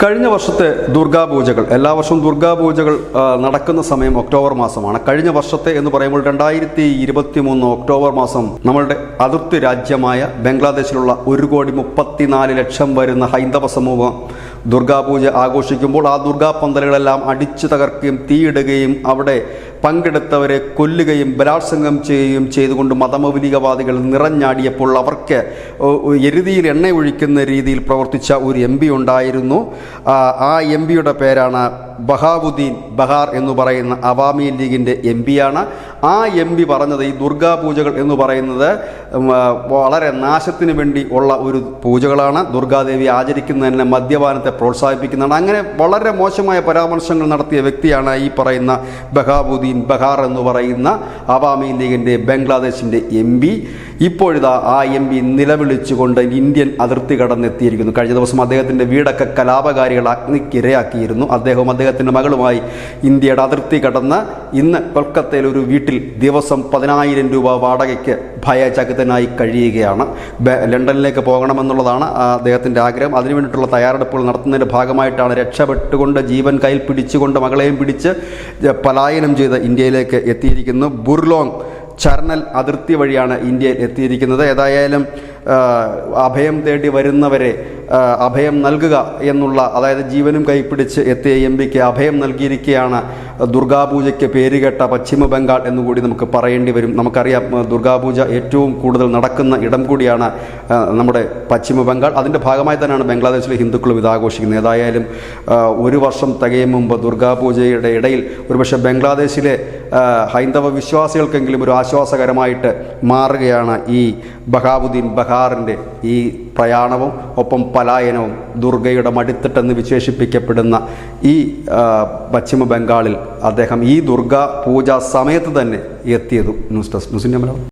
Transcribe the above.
കഴിഞ്ഞ വർഷത്തെ ദുർഗാപൂജകൾ, എല്ലാ വർഷവും ദുർഗാപൂജകൾ നടക്കുന്ന സമയം ഒക്ടോബർ മാസമാണ്. കഴിഞ്ഞ വർഷത്തെ എന്ന് പറയുമ്പോൾ 2023 ഒക്ടോബർ മാസം നമ്മളുടെ അതിർത്തി രാജ്യമായ ബംഗ്ലാദേശിലുള്ള 1,34,00,000 വരുന്ന ഹൈന്ദവ സമൂഹം ദുർഗാപൂജ ആഘോഷിക്കുമ്പോൾ ആ ദുർഗാപന്തലുകളെല്ലാം അടിച്ചു തകർക്കുകയും തീയിടുകയും അവിടെ പങ്കെടുത്തവരെ കൊല്ലുകയും ബലാത്സംഗം ചെയ്യുകയും ചെയ്തുകൊണ്ട് മതമൗലികവാദികൾ നിറഞ്ഞാടിയപ്പോൾ അവർക്ക് എരുതിയിൽ എണ്ണ ഒഴിക്കുന്ന രീതിയിൽ പ്രവർത്തിച്ച ഒരു MP ഉണ്ടായിരുന്നു. ആ MPയുടെ പേരാണ് ബഹാവുദ്ദീൻ ബഹാർ എന്ന് പറയുന്ന അവാമി ലീഗിൻ്റെ MP-യാണ്. ആ MP പറഞ്ഞത് ഈ ദുർഗാപൂജകൾ എന്ന് പറയുന്നത് വളരെ നാശത്തിന് വേണ്ടി ഉള്ള ഒരു പൂജകളാണ്. ദുർഗാദേവി ആചരിക്കുന്നതിന് മദ്യപാനത്തെ പ്രോത്സാഹിപ്പിക്കുന്നതാണ്. അങ്ങനെ വളരെ മോശമായ പരാമർശങ്ങൾ നടത്തിയ വ്യക്തിയാണ് ഈ പറയുന്ന ബഹാവുദ്ദീൻ ബഹാർ എന്ന് പറയുന്ന അവാമി ലീഗിൻ്റെ ബംഗ്ലാദേശിൻ്റെ MP. ഇപ്പോഴിതാ ആ MP നിലവിളിച്ചുകൊണ്ട് ഇന്ത്യൻ അതിർത്തി കടന്നെത്തിയിരിക്കുന്നു. കഴിഞ്ഞ ദിവസം അദ്ദേഹത്തിൻ്റെ വീടൊക്കെ കലാപകാരികൾ അഗ്നിക്കിരയാക്കിയിരുന്നു. അദ്ദേഹത്തിൻ്റെ മകളുമായി ഇന്ത്യയുടെ അതിർത്തി കടന്ന് ഇന്ന് കൊൽക്കത്തയിൽ ഒരു വീട്ടിൽ ദിവസം 10,000 രൂപ വാടകയ്ക്ക് ഭയചകിതനായി കഴിയുകയാണ്. ലണ്ടനിലേക്ക് പോകണമെന്നുള്ളതാണ് അദ്ദേഹത്തിൻ്റെ ആഗ്രഹം. അതിനു വേണ്ടിയിട്ടുള്ള തയ്യാറെടുപ്പുകൾ നടത്തുന്നതിൻ്റെ ഭാഗമായിട്ടാണ് രക്ഷപ്പെട്ടുകൊണ്ട് ജീവൻ കയ്യിൽ പിടിച്ചുകൊണ്ട് മകളെയും പിടിച്ച് പലായനം ചെയ്ത് ഇന്ത്യയിലേക്ക് എത്തിയിരിക്കുന്നു. ബുർലോങ് ചർണൽ അതിർത്തി വഴിയാണ് ഇന്ത്യയിൽ എത്തിയിരിക്കുന്നത്. ഏതായാലും അഭയം തേടി വരുന്നവരെ അഭയം നൽകുക എന്നുള്ള, അതായത് ജീവനും കൈപ്പിടിച്ച് എത്തിയ MPക്ക് അഭയം നൽകിയിരിക്കുകയാണ് ദുർഗാപൂജയ്ക്ക് പേരുകേട്ട പശ്ചിമ ബംഗാൾ എന്നുകൂടി നമുക്ക് പറയേണ്ടി വരും. നമുക്കറിയാം, ദുർഗാപൂജ ഏറ്റവും കൂടുതൽ നടക്കുന്ന ഇടം കൂടിയാണ് നമ്മുടെ പശ്ചിമ ബംഗാൾ. അതിൻ്റെ ഭാഗമായി തന്നെയാണ് ബംഗ്ലാദേശിലെ ഹിന്ദുക്കളും ഇത് ആഘോഷിക്കുന്നത്. ഏതായാലും ഒരു വർഷം തികയും മുമ്പ് ദുർഗാപൂജയുടെ ഇടയിൽ ഒരുപക്ഷെ ബംഗ്ലാദേശിലെ ഹൈന്ദവ വിശ്വാസികൾക്കെങ്കിലും ഒരു ആശ്വാസകരമായിട്ട് മാറുകയാണ് ഈ ബഹാവുദ്ദീൻ ബഹാറിൻ്റെ ഈ പ്രയാണവും ഒപ്പം പലായനവും. ദുർഗയുടെ മടിത്തട്ടെന്ന് വിശേഷിപ്പിക്കപ്പെടുന്ന ഈ പശ്ചിമ ബംഗാളിൽ അദ്ദേഹം ഈ ദുർഗാ പൂജ സമയത്ത് തന്നെ എത്തിയതും. News desk news India Malayalam.